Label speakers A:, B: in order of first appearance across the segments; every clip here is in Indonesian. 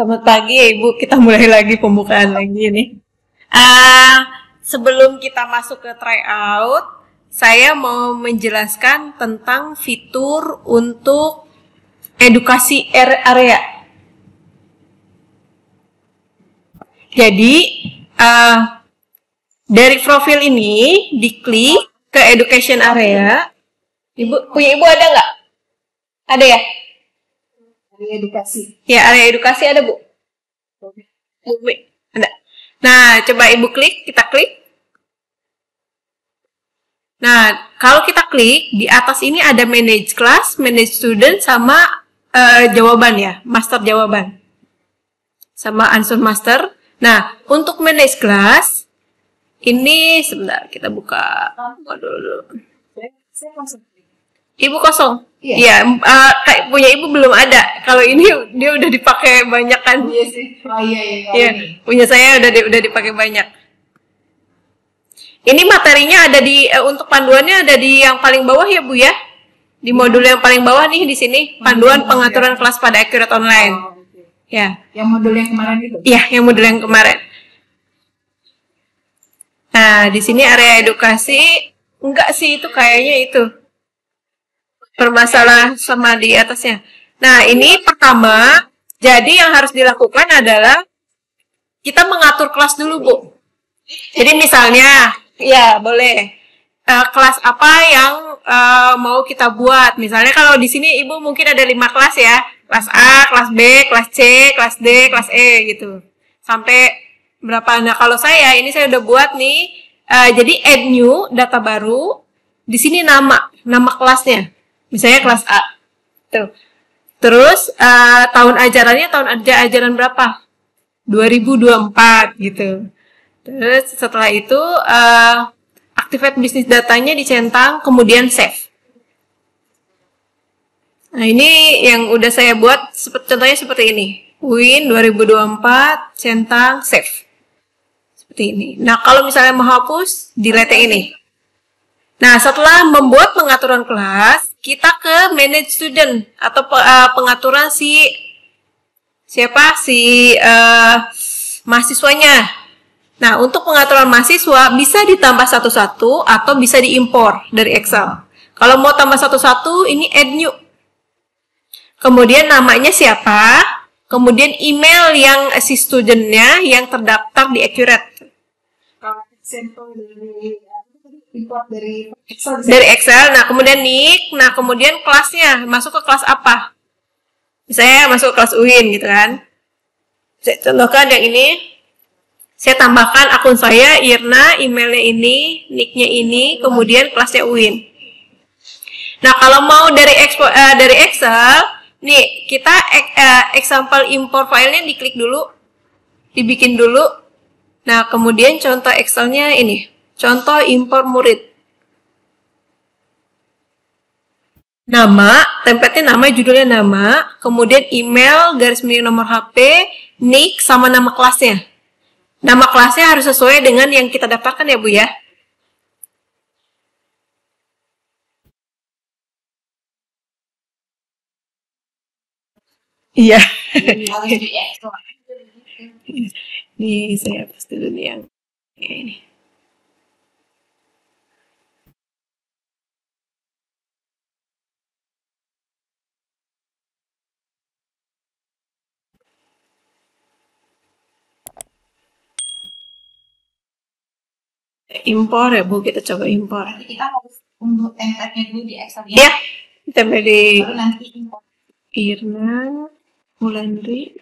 A: Selamat pagi ya Ibu, kita mulai lagi pembukaan lagi nih. Sebelum kita masuk ke tryout, saya mau menjelaskan tentang fitur untuk edukasi area. Jadi, dari profil ini, diklik ke education area. Punya Ibu ada nggak? Ada ya?
B: Area edukasi.
A: Ya, area edukasi ada, Bu. Ada. Nah, coba Ibu klik, kita klik. Nah, kalau kita klik, di atas ini ada manage class, manage student, sama jawaban ya, master jawaban. Sama answer master. Nah, untuk manage class, ini sebentar, kita buka dulu.
B: Saya langsung klik.
A: Ibu kosong?
B: Iya.
A: Kayak punya Ibu belum ada. Kalau ini dia udah dipakai banyak kan?
B: Iya sih. Oh iya.
A: Iya, punya saya udah dipakai banyak. Ini materinya ada di untuk panduannya ada di yang paling bawah ya Bu ya? Di modul yang paling bawah nih di sini panduan pengaturan kelas pada Accurate Online.
B: Oh, okay.
A: Ya.
B: Yang modul yang kemarin itu?
A: Iya, yang modul yang kemarin. Nah, di sini area edukasi enggak sih itu kayaknya itu bermasalah sama di atasnya. Nah, ini pertama, jadi yang harus dilakukan adalah kita mengatur kelas dulu, Bu. Jadi misalnya, ya boleh kelas apa yang mau kita buat. Misalnya kalau di sini Ibu mungkin ada 5 kelas ya. Kelas A, kelas B, kelas C, kelas D, kelas E gitu. Sampai berapa. Nah, kalau saya udah buat nih, jadi add new, data baru. Di sini nama kelasnya. Misalnya kelas A. Tuh. Terus tahun ajaran berapa? 2024 gitu. Terus setelah itu activate bisnis datanya dicentang, kemudian save. Nah, ini yang udah saya buat contohnya seperti ini. Win 2024 centang save. Seperti ini. Nah, kalau misalnya mau hapus, delete ini. Nah, setelah membuat pengaturan kelas, kita ke manage student atau pengaturan si mahasiswanya. Nah, untuk pengaturan mahasiswa bisa ditambah satu-satu atau bisa diimpor dari Excel. Kalau mau tambah satu-satu, ini add new. Kemudian namanya siapa, kemudian email yang si studentnya yang terdaftar di Accurate.
B: Kalau sampel dari import dari Excel.
A: Dari Excel, nah kemudian nick, nah kemudian kelasnya, masuk ke kelas apa? Misalnya masuk ke kelas UIN gitu kan. Saya contohkan yang ini. Saya tambahkan akun saya, Irna, emailnya ini, nicknya ini, kemudian kelasnya UIN. Nah, kalau mau dari Excel, nih kita example import filenya diklik dulu, dibikin dulu. Nah, kemudian contoh Excelnya ini, contoh import murid. Nama, template-nya nama, judulnya nama, kemudian email, garis miring nomor HP, nick, sama nama kelasnya. Nama kelasnya harus sesuai dengan yang kita daftarkan ya Bu ya. Iya. Nih saya hapus dulu nih yang ini. Impor ya Bu, kita coba impor.
B: Nanti kita harus untuk template-nya dulu di Excel ya.
A: Iya, template di
B: Baru nanti import.
A: Irna, Wulandri,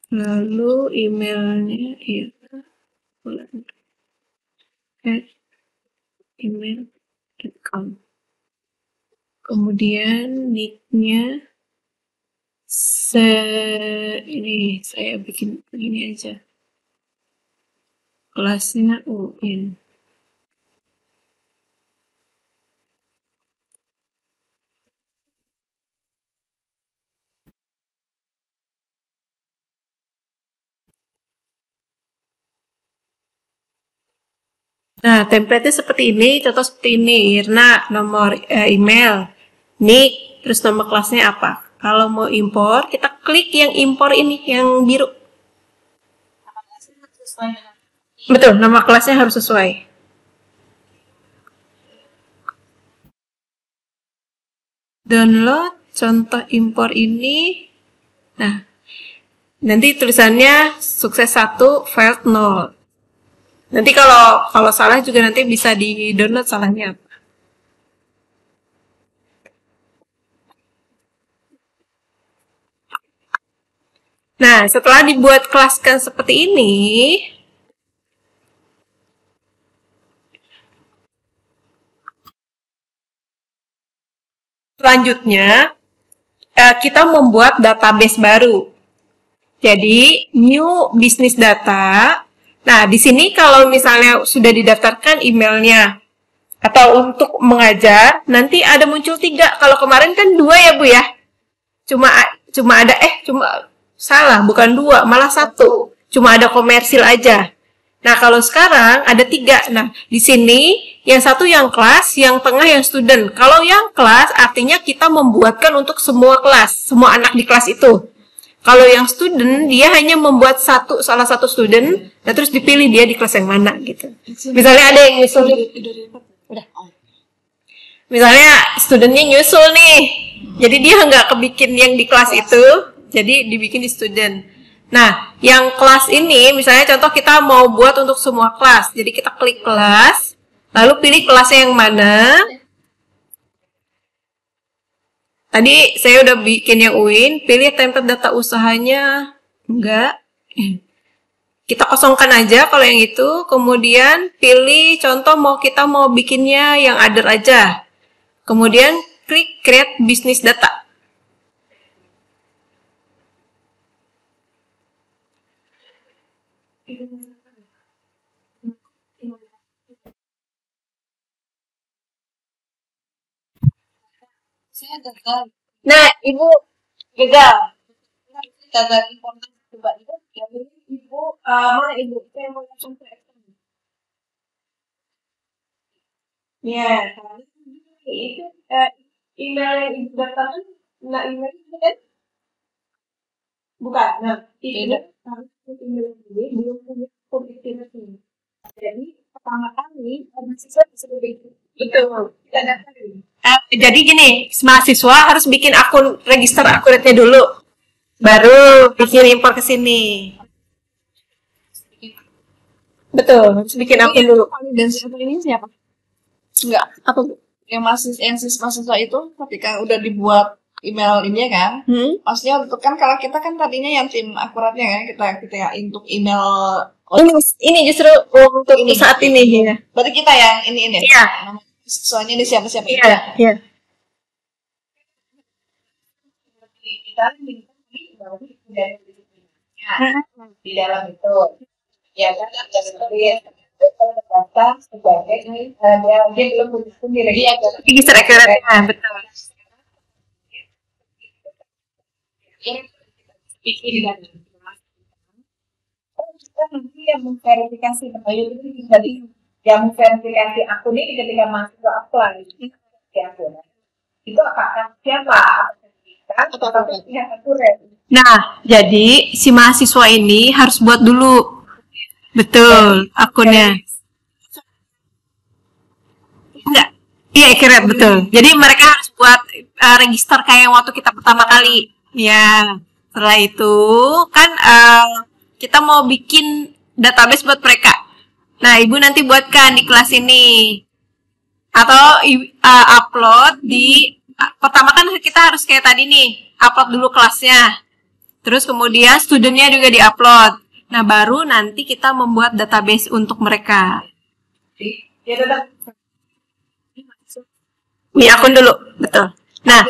A: lalu emailnya Irna, Wulandri, @email.com. Kemudian nicknya ini saya bikin begini aja. Kelasnya UIN. Nah, template-nya seperti ini, contoh seperti ini, Irna, nomor email, nick, terus nama kelasnya apa. Kalau mau impor, kita klik yang impor ini, yang biru. Betul, nama kelasnya harus sesuai. Download contoh impor ini. Nah, nanti tulisannya sukses 1, failed 0. Nanti kalau salah juga nanti bisa di-download salahnya apa. Nah, setelah dibuat kelas kan seperti ini, selanjutnya kita membuat database baru. Jadi, new business data. Nah, di sini kalau misalnya sudah didaftarkan emailnya atau untuk mengajar, nanti ada muncul 3. Kalau kemarin kan 2 ya, Bu ya. Cuma salah, bukan 2, malah 1. Cuma ada komersil aja. Nah, kalau sekarang ada 3. Nah, di sini yang satu yang kelas, yang tengah yang student. Kalau yang kelas artinya kita membuatkan untuk semua kelas, semua anak di kelas itu. Kalau yang student, dia hanya membuat salah satu student, dan terus dipilih dia di kelas yang mana gitu. Misalnya ada yang nyusul, udah. Misalnya studentnya nyusul nih, jadi dia nggak kebikin yang di kelas itu, jadi dibikin di student. Nah, yang kelas ini, misalnya contoh kita mau buat untuk semua kelas, jadi kita klik kelas, lalu pilih kelasnya yang mana. Tadi saya udah bikin yang UIN, pilih template data usahanya, enggak. Kita kosongkan aja kalau yang itu, kemudian pilih contoh kita mau bikinnya yang other aja. Kemudian klik create business data.
B: Saya gagal.
A: Nah, Ibu gagal.
B: Gagal informasi coba itu.
A: Jadi Ibu, mana Ibu? Saya mau langsung ke Excel. Ya, karena itu email yang Ibu daftarkan, nah email itu kan? Bukan. Nah, itu harus email ini belum punya konektivitas. Jadi pertama kali mahasiswa bisa begitu. Betul. Kita daftarin. Jadi gini, mahasiswa harus bikin akun register akuratnya dulu, baru bikin impor ke sini. Betul, harus bikin akun dulu.
B: Validasi atau ini siapa? Enggak.
A: Apa Bu?
B: Yang mahasiswa itu ketika udah dibuat email ini kan, maksudnya untuk kan kalau kita kan tadinya yang tim akuratnya kan kita untuk email.
A: Ini justru untuk ini, saat ini ya.
B: Berarti kita yang ini.
A: Iya.
B: Soalnya ini siapa
A: Iya. Iya.
B: Kita di dalam itu ya kan jadi data sebagai dia belum punya sendiri dia
A: register akuratnya, betul.
B: bikin dan kita nanti yang memverifikasi itu jadi yang memverifikasi akun ini ketika mahasiswa apply di akun itu apakah siapa atau pihak akurat.
A: Nah, jadi si mahasiswa ini harus buat dulu, betul, akunnya. Enggak, iya akurat, betul. Jadi mereka harus buat register kayak waktu kita pertama kali. Ya, setelah itu kan kita mau bikin database buat mereka. Nah, Ibu nanti buatkan di kelas ini. Atau upload di, pertama kan kita harus kayak tadi nih, upload dulu kelasnya. Terus kemudian studentnya juga di-upload. Nah, baru nanti kita membuat database untuk mereka.
B: Ya, tetap.
A: Ini akun dulu, betul. Nah,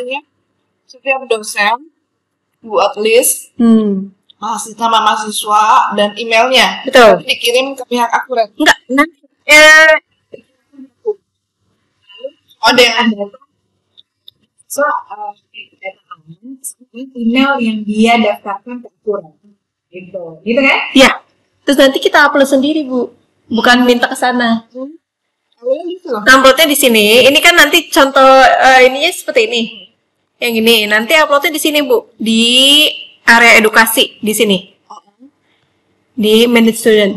B: setiap dosen buat list nama mahasiswa dan emailnya.
A: Betul.
B: Dikirim ke pihak akurat.
A: Enggak, nanti
B: ada yang ada. So, email yang dia daftarkan ke akurat. Gitu kan?
A: Iya. Terus nanti kita upload sendiri, Bu. Bukan minta ke sana.
B: Gitu.
A: Uploadnya di sini. Ini kan nanti contoh ininya seperti ini. Yang ini nanti uploadnya di sini Bu, di area edukasi di sini, di manage student.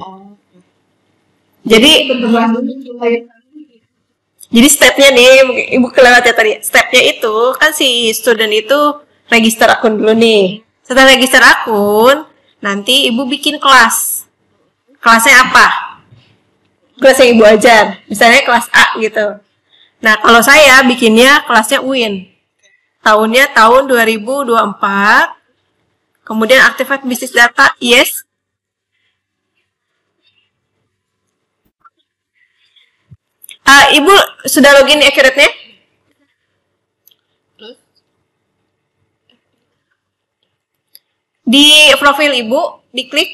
A: Jadi stepnya nih, Ibu kelewat ya tadi. Stepnya itu kan si student itu register akun dulu nih. Setelah register akun, nanti Ibu bikin kelas. Kelasnya apa? Kelas yang Ibu ajar. Misalnya kelas A gitu. Nah, kalau saya bikinnya kelasnya UIN. Tahunnya tahun 2024. Kemudian activate business data, yes. Ibu sudah login Accurate-nya? Di profil Ibu, diklik.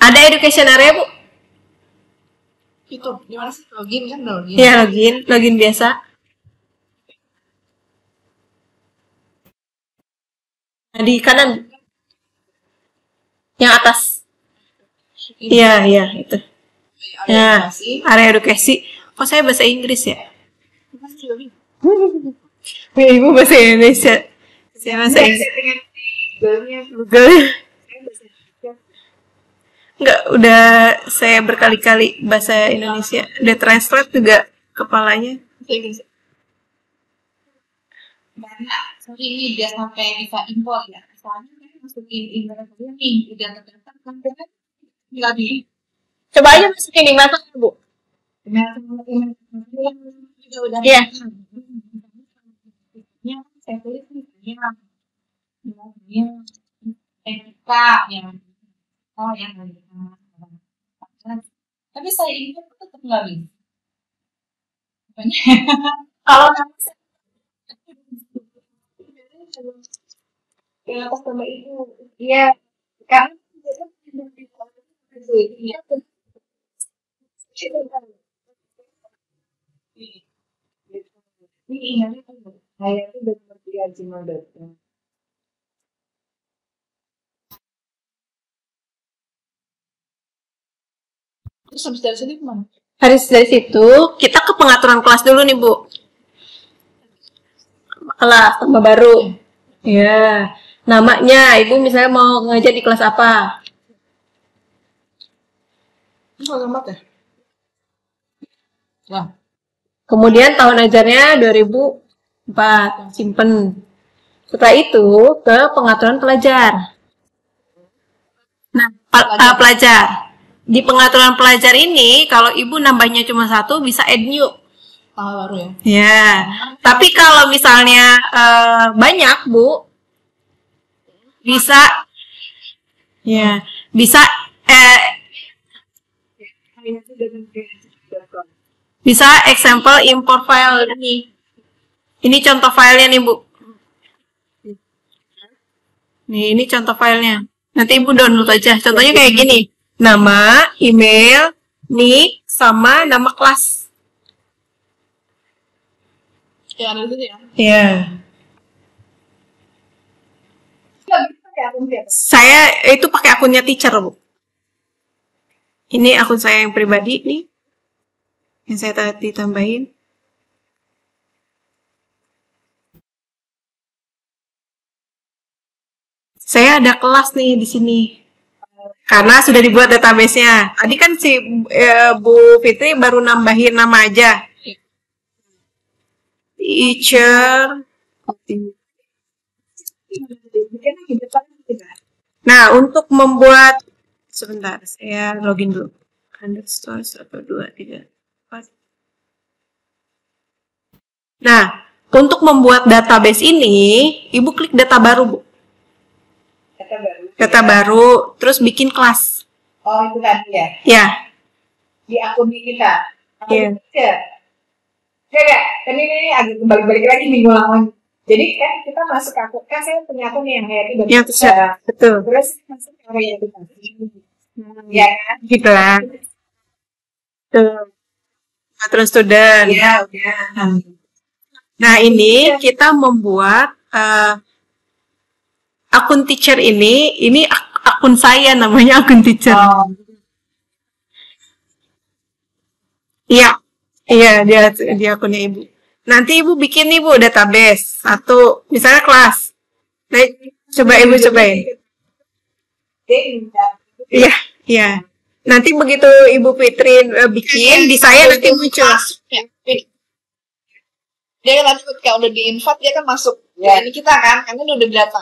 A: Ada education area, Bu?
B: Itu, gimana sih? Login kan? Login.
A: Ya, login biasa. Nah, di kanan. Yang atas. Iya, itu. Ya, area edukasi. Kok saya bahasa Inggris ya? Ibu bahasa Indonesia. Saya bahasa Inggris. Google. Enggak, udah saya berkali-kali bahasa Indonesia. Udah translate juga kepalanya.
B: Sorry, ini dia sampai bisa import ya. Soalnya kan masukin internet aja nih, udah terdaftar kan nggak di.
A: Coba aja masukin di mata, Bu.
B: Udah.
A: Iya.
B: Saya tulis misalnya TK yang tapi saya ini tetap nggak bisa. Kalau yang atas nama Ibu, iya, karena ini ingatnya kan saya itu udah seperti gmail.com. Terus habis dari sini kemana?
A: Harus dari situ kita ke pengaturan kelas dulu nih, Bu. Kelas tambah baru. Ya, namanya Ibu misalnya mau ngajar di kelas apa?
B: Alamat ya? Wah.
A: Kemudian tahun ajarnya 2004, simpen. Setelah itu ke pengaturan pelajar. Nah, pelajar. Di pengaturan pelajar ini, kalau Ibu nambahnya cuma 1, bisa add new.
B: Baru ya?
A: Ya, tapi kalau misalnya banyak, Bu, bisa bisa example import file ini. Ini contoh filenya nih, Bu. Nih, ini contoh filenya. Nanti Ibu download aja. Contohnya kayak gini. Nama, email, nick, sama nama kelas.
B: Ya, ada di sini ya?
A: Iya. Saya itu pakai akunnya teacher, Bu. Ini akun saya yang pribadi nih. Yang saya tadi tambahin. Saya ada kelas nih di sini. Karena sudah dibuat database-nya. Tadi kan si Bu Fitri baru nambahin nama aja. Teacher. Nah, untuk membuat sebentar, saya login dulu. Underscore 1, 2, 3, 4. Nah, untuk membuat database ini, Ibu klik data baru, Bu. Data baru, terus bikin kelas.
B: Oh, itu tadi ya?
A: Ya.
B: Di akun kita.
A: Iya.
B: Enggak. Dan ini agak balik-balik lagi minggu lalu. Jadi kan kita masuk akun, kan saya punya akun yang kayak
A: Ya, betul.
B: Terus masuk ke area edukasi. Ya kan?
A: Gitu lah. Terus student.
B: Iya, udah.
A: Nah, ini kita membuat akun teacher ini akun saya namanya akun teacher. Iya, dia akunnya Ibu. Nanti Ibu bikin nih Bu database. Satu, misalnya kelas. Nah, coba Ibu cobain. Iya, iya. Nanti begitu Ibu Fitri bikin, di saya nanti muncul.
C: Ya, ini. Dia kan nanti ketika udah di-invite dia kan masuk. Ya, ini kita kan, karena udah data.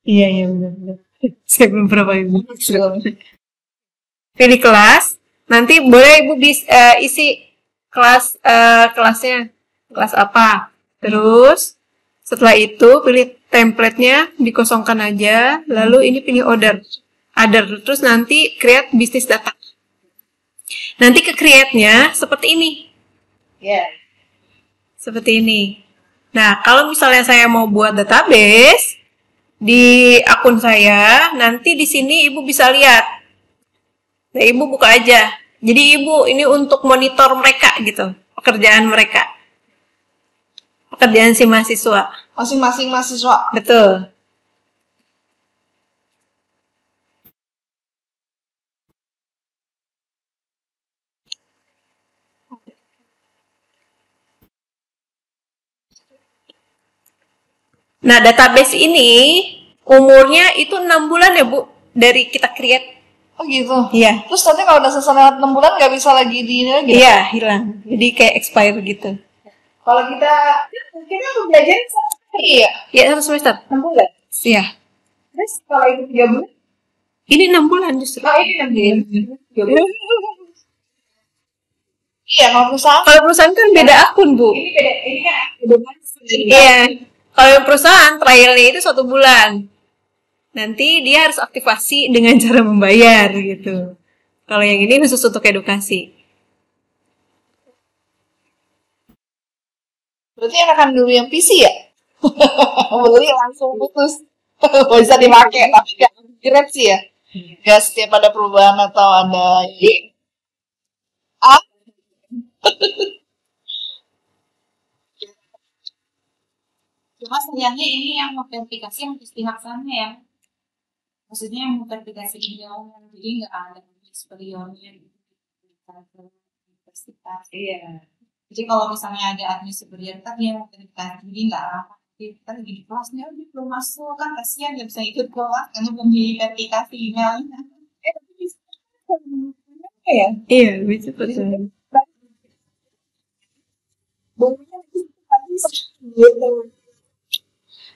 A: Iya, iya benar-benar. Saya belum pernah Ibu. Pilih kelas, nanti boleh Ibu isi kelasnya, kelas apa. Terus setelah itu pilih template-nya, dikosongkan aja, lalu ini pilih other, terus nanti create business data. Nanti ke create-nya seperti ini.
B: Ya.
A: Seperti ini. Nah, kalau misalnya saya mau buat database di akun saya, nanti di sini Ibu bisa lihat. Nah, Ibu buka aja. Jadi Ibu ini untuk monitor mereka gitu, pekerjaan mereka. Pekerjaan si mahasiswa.
C: Masing-masing mahasiswa.
A: Betul. Nah, database ini umurnya itu 6 bulan ya, Bu, dari kita create.
C: Oh gitu.
A: Iya.
C: Terus nanti kalau udah selesai lewat 6 bulan nggak bisa lagi di ini lagi?
A: Iya, hilang. Jadi kayak expire gitu.
B: Kalau kita belajar
C: Iya.
A: Ya, 1 semester.
B: 6 bulan.
A: Iya.
B: Terus kalau itu 3 bulan?
A: Ini 6 bulan justru.
B: Oh, ini 6 bulan. 3 bulan.
C: Iya, kalau perusahaan.
A: Kalau perusahaan kan beda akun, Bu.
B: Ini beda, ini kan edukasi.
A: Iya. Kalau yang perusahaan trialnya itu 1 bulan. Nanti dia harus aktivasi dengan cara membayar gitu. Kalau yang ini khusus untuk edukasi.
C: Berarti enakan dulu yang PC ya? Beli langsung putus. Bisa dipakai, tapi nggak upgrade sih ya. Nggak setiap ada perubahan atau ada
D: Cuma sayangnya ini yang verifikasi yang pihak sana ya. Maksudnya yang verifikasi email, jadi nggak ada superiornya di universitas.
B: Iya.
D: Jadi kalau misalnya ada admin superior kan dia mau verifikasi, jadi nggak apa. Kita lagi di kelasnya, dia belum masuk kan kasihan nggak bisa ikut kelas karena belum diverifikasi emailnya.
B: Tapi bisa ya?
A: Iya, bisa betul.
B: Bumbunya itu gitu.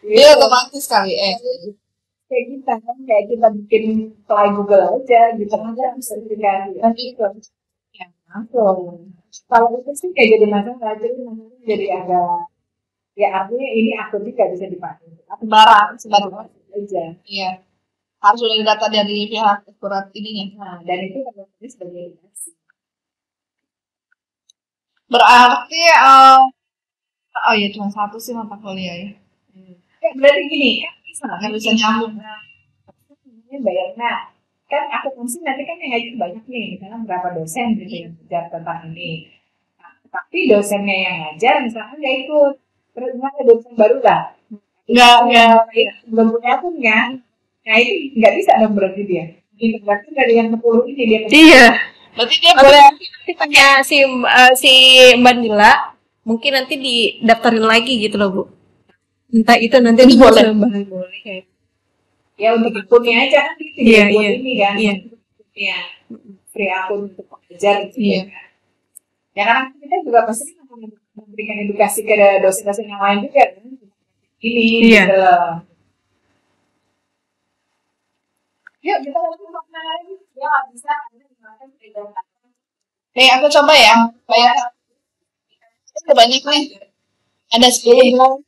C: Iya otomatis kali
B: Kayak kita kan, kayak kita bikin fly Google aja gitu aja sertifikasi nanti itu ya langsung. Kalau itu sih kayak jadi masalah, jadi agak ya artinya ini akunnya nggak bisa dipakai.
C: sembarang
B: Aja.
C: iya harus udah data dari pihak akurat ininya.
B: Nah, dan itu terjadi sebagai edukasi.
C: Berarti oh iya cuma 1 sih mata kuliah ya.
B: Berarti gini kan
C: Nggak bisa nyambung.
B: Ini bayar. Nah, kan akuntansi nanti kan yang ngajar banyak nih, misalnya berapa dosen gitu yang ngajar tentang ini. Nah, tapi dosennya yang ngajar misalnya nggak ikut, terus ada dosen baru lah. Nggak belum punya akun kan? Nah itu nggak bisa dong berarti dia. Itu berarti dari yang 10 ini dia.
A: Iya.
C: Berarti dia
A: Boleh nanti tanya si Mbak Nila, mungkin nanti didaftarin lagi gitu loh, Bu. Entah itu nanti
C: boleh.
A: Boleh kayak.
B: Ya untuk akunnya aja kan gitu
A: Iya,
B: ya, buat
A: iya.
B: ini kan.
A: Iya.
B: Iya. Free akun untuk pengajar gitu
A: Iya.
B: ya. Ya karena kita juga pasti akan memberikan edukasi ke dosen-dosen yang lain juga kan. Ini
A: Iya.
B: gitu loh. Yuk kita langsung lagi. Ya nggak bisa karena dimakan perbedaan.
C: nih aku coba ya bayar. Ada banyak nih. Ada 10.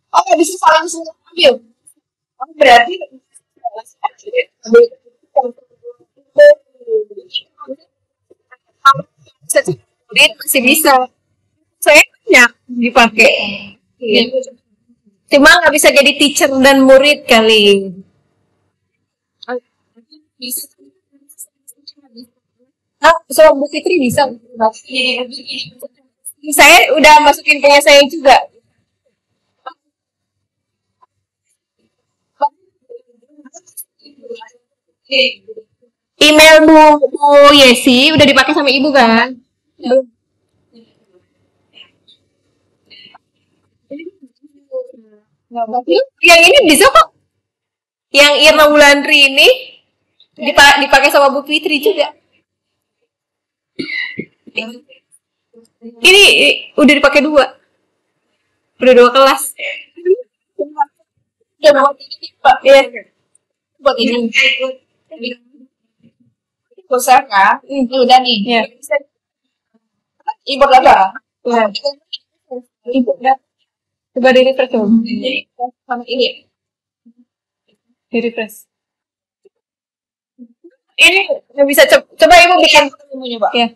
C: Oh nggak bisa saling ambil.
B: Oh, berarti
A: Jadi masih bisa. Saya banyak dipakai.
B: iya.
A: Cuma nggak bisa jadi teacher dan murid kali. So Bu Fitri bisa. Saya udah masukin punya saya juga. Email Bu Yesi udah dipakai sama Ibu kan? Belum. Yang ini bisa kok. Yang Irma Wulandri ini dipakai sama Bu Fitri juga. Ini udah dipakai 2. Udah 2 kelas.
C: Udah buat ini Pak.
A: Iya.
C: Buat ini. Besar kan? Ini udah nih.
A: Iya.
C: Import apa?
A: Iya.
C: Import kan?
A: Coba di refresh coba.
C: Jadi sama ini.
A: Di refresh. Ini nggak bisa coba Ibu bikin.
C: Mau nyoba.
A: Ya.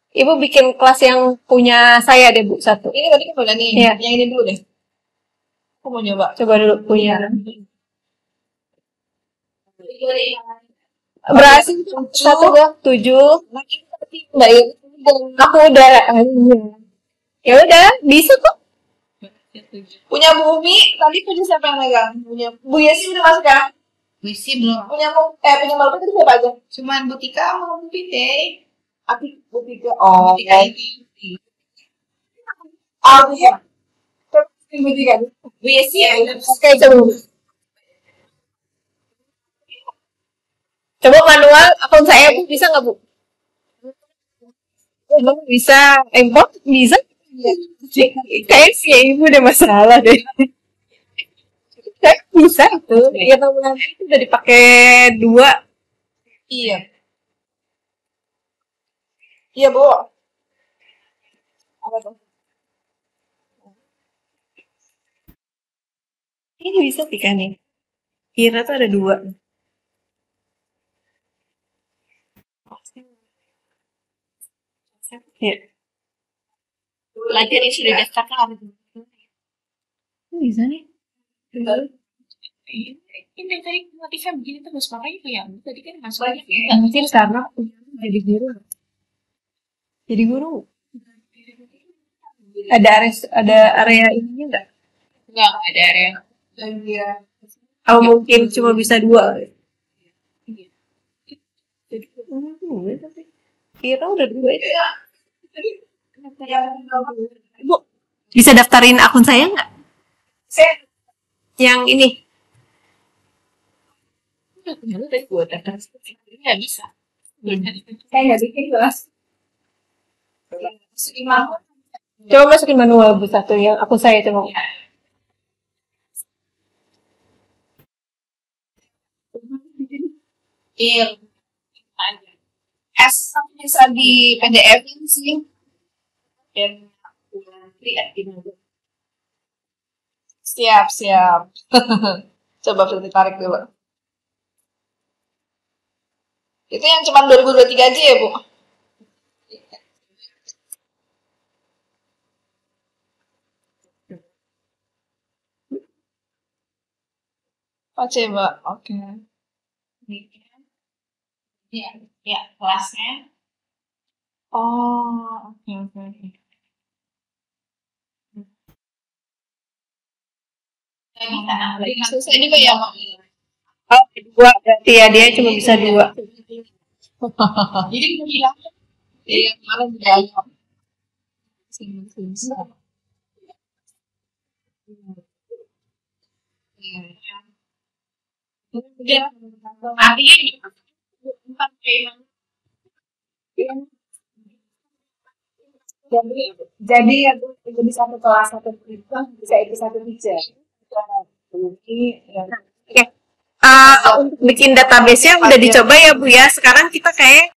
A: Ibu bikin kelas yang punya saya deh Bu, 1.
C: Ini tadi kan udah nih.
A: Iya.
C: Yang ini dulu deh. Aku mau nyoba.
A: Coba dulu punya. Berhasil 1 7.
C: Mbak ini
A: Aku udah. Ya udah, bisa kok.
C: punya Bu Umi, tadi punya siapa yang megang? Punya Bu Yesi udah masuk kan?
D: Puisi belum.
C: Punya punya Mbak Lupa tadi siapa aja?
D: Cuman Butika sama Bu Pite.
C: Api Bu Tiga. Oh,
D: Butika itu.
C: ya. Terus Bu Tiga.
D: Bu Yesi ya.
A: Oke, coba. Coba manual akun saya Bu, bisa nggak Bu? Emang bisa import? Bisa? Kayaknya sih Ibu udah masalah deh. Kayak bisa itu. Ya nanti itu udah dipakai 2.
C: Iya. Iya, Bu. Apa tuh?
A: Ini bisa sih kan nih. Kira tuh ada 2. Ya.
C: Belajar yang sudah daftarkan.
A: Bisa nih.
D: Ini tadi motifnya begini terus makanya kayak tadi kan masuk
C: Banyak
D: ya.
C: ya.
A: Mungkin karena aku jadi guru. Jadi guru. Ada area ininya nggak?
D: Enggak ada area.
C: Iya.
A: Oh mungkin cuma bisa 2. Jadi tapi kira udah 2 itu. Bu, bisa daftarin akun saya nggak?
C: Saya
A: Yang ini.
D: Lalu tadi gue daftar nggak bisa.
B: Saya nggak bikin kelas.
A: Coba masukin manual Bu 1 yang akun saya coba.
C: Iya. S bisa di PDF-in sih. Dan lihat gimana. Siap. Coba Fitri tarik dulu. Itu yang cuma 2023 aja ya, Bu? Oh, coba. Oke.
D: Ya kelasnya.
C: Oh, oke.
D: Nggak bisa.
C: Susah juga ya, Mak.
A: Oh, 2 berarti ya dia cuma bisa 2.
D: Jadi kita bilang
C: Iya, kemarin juga ada. Sini. Iya.
D: artinya empat kayak
B: Jadi aku di satu kelas satu itu bisa ikut satu teacher. Jadi ya,
A: Oke. Untuk bikin database-nya udah dicoba ya Bu ya. Sekarang kita kayak